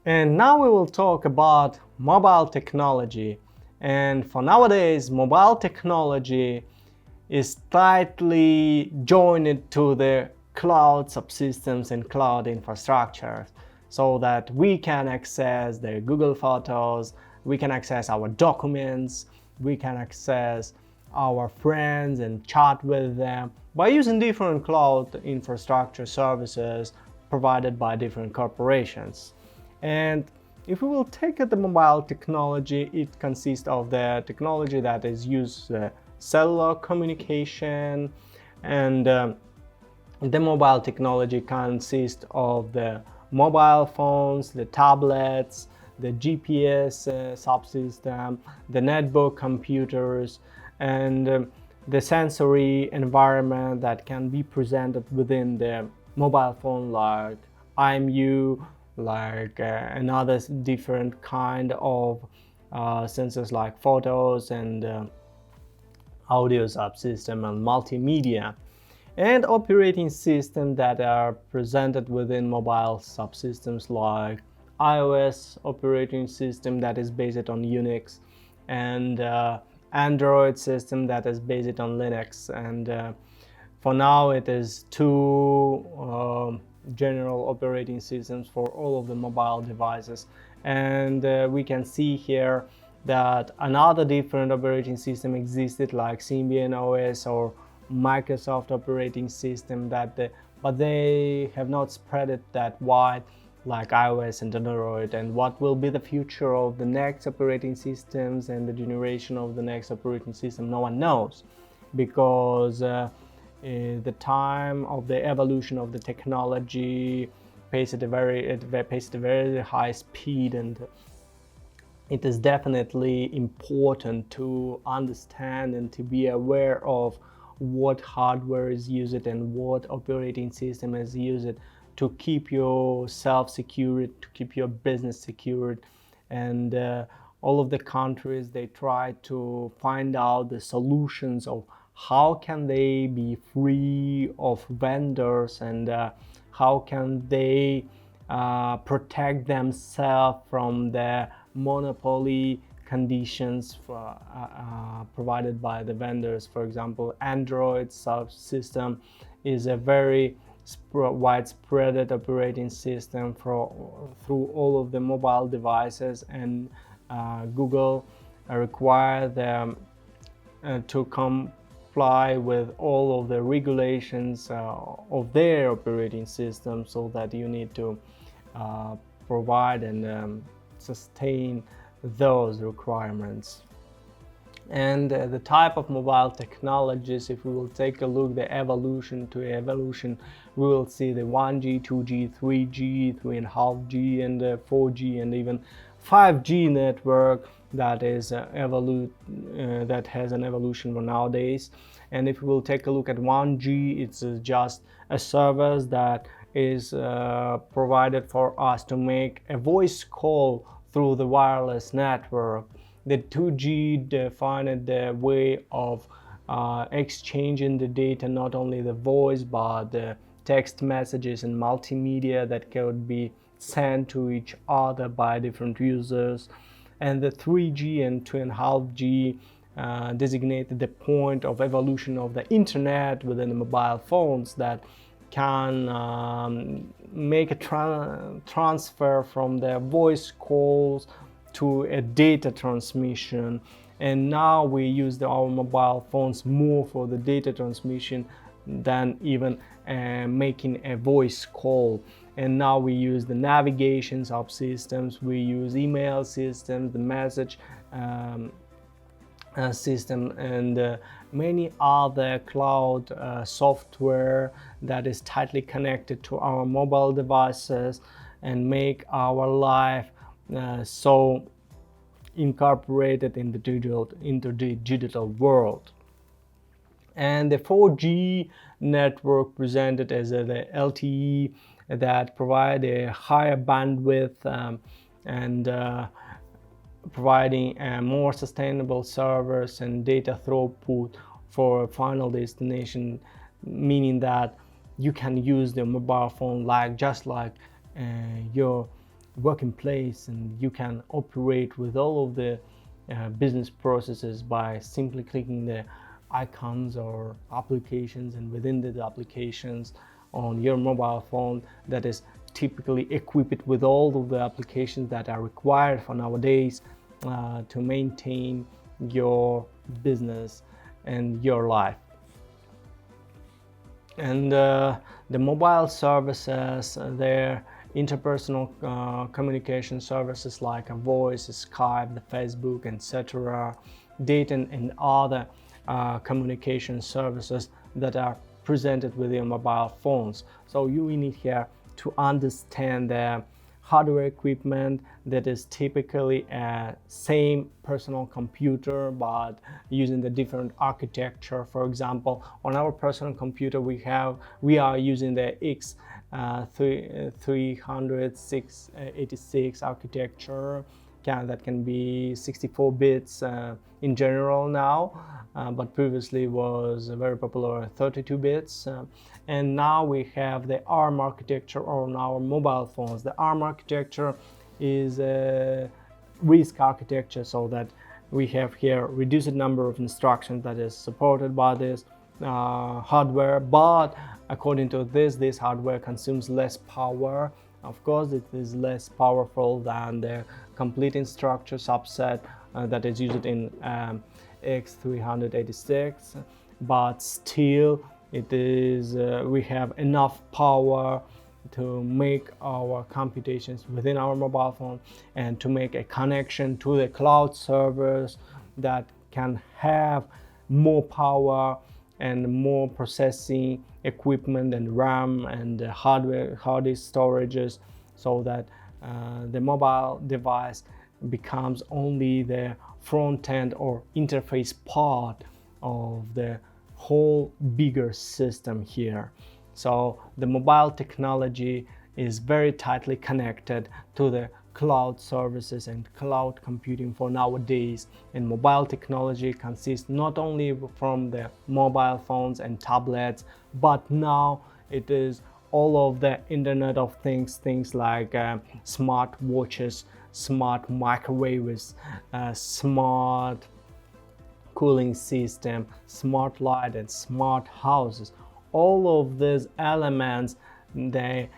And now we will talk about mobile technology. And for nowadays, mobile technology is tightly joined to the cloud subsystems and cloud infrastructure so that we can access the Google Photos, we can access our documents, we can access our friends and chat with them by using different cloud infrastructure services provided by different corporations. And if we will take the mobile technology, it consists of the technology that is used cellular communication, and the mobile technology consists of the mobile phones, the tablets, the GPS subsystem, the netbook computers, and the sensory environment that can be presented within the mobile phone, like IMU, like another different kind of sensors like photos and audio subsystem and multimedia, and operating systems that are presented within mobile subsystems like iOS operating system that is based on Unix, and Android system that is based on Linux. And for now it is two general operating systems for all of the mobile devices. And we can see here that another different operating system existed like Symbian OS or Microsoft operating system, but they have not spread it that wide like iOS and Android. And what will be the future of the next operating systems and the generation of the next operating system, no one knows, because the time of the evolution of the technology pace at a very high speed, and it is definitely important to understand and to be aware of what hardware is used and what operating system is used to keep yourself secured, to keep your business secured. And all of the countries, they try to find out the solutions of how can they be free of vendors, and how can they protect themselves from the monopoly conditions provided by the vendors. For example, Android subsystem is a very widespread operating system through all of the mobile devices, and Google require them to comply with all of the regulations of their operating system, so that you need to provide and sustain those requirements. And the type of mobile technologies, if we will take a look the evolution, we will see the 1G, 2G, 3G, 3.5G, and 4G, and even 5G network that is that has an evolution for nowadays. And if we will take a look at 1G, it's just a service that is provided for us to make a voice call through the wireless network. The 2G defined the way of exchanging the data, not only the voice but the text messages and multimedia that could be sent to each other by different users. And the 3G and 2.5G designated the point of evolution of the internet within the mobile phones that can make a transfer from the voice calls to a data transmission. And now we use our mobile phones more for the data transmission than even making a voice call. And now we use the navigation subsystems, we use email systems, the message system, and many other cloud software that is tightly connected to our mobile devices and make our life so incorporated in the digital world. And the 4G network presented as the LTE that provide a higher bandwidth and providing more sustainable servers and data throughput for a final destination, meaning that you can use the mobile phone just like your working place, and you can operate with all of the business processes by simply clicking the icons or applications, and within the applications on your mobile phone that is typically equipped with all of the applications that are required for nowadays to maintain your business and your life. And the mobile services, their interpersonal communication services like voice, Skype, the Facebook, etc., data and other communication services that are presented with your mobile phones. So you need here to understand the hardware equipment that is typically a same personal computer but using the different architecture. For example, on our personal computer we are using the X386 architecture. That can be 64 bits in general now, but previously was very popular 32 bits. And now we have the ARM architecture on our mobile phones. The ARM architecture is a RISC architecture, so that we have here reduced number of instructions that is supported by this hardware, but according to this hardware consumes less power. Of course, it is less powerful than the complete instruction subset that is used in X386, but still it is we have enough power to make our computations within our mobile phone and to make a connection to the cloud servers that can have more power and more processing equipment and RAM and hardware, hard disk storages, so that the mobile device becomes only the front end or interface part of the whole bigger system here. So the mobile technology is very tightly connected to the cloud services and cloud computing for nowadays. And mobile technology consists not only from the mobile phones and tablets, but now it is all of the Internet of Things like smart watches, smart microwaves, smart cooling system, smart light, and smart houses. All of these elements, they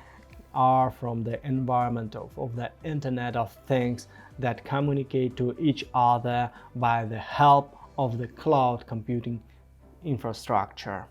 are from the environment of the Internet of Things that communicate to each other by the help of the cloud computing infrastructure.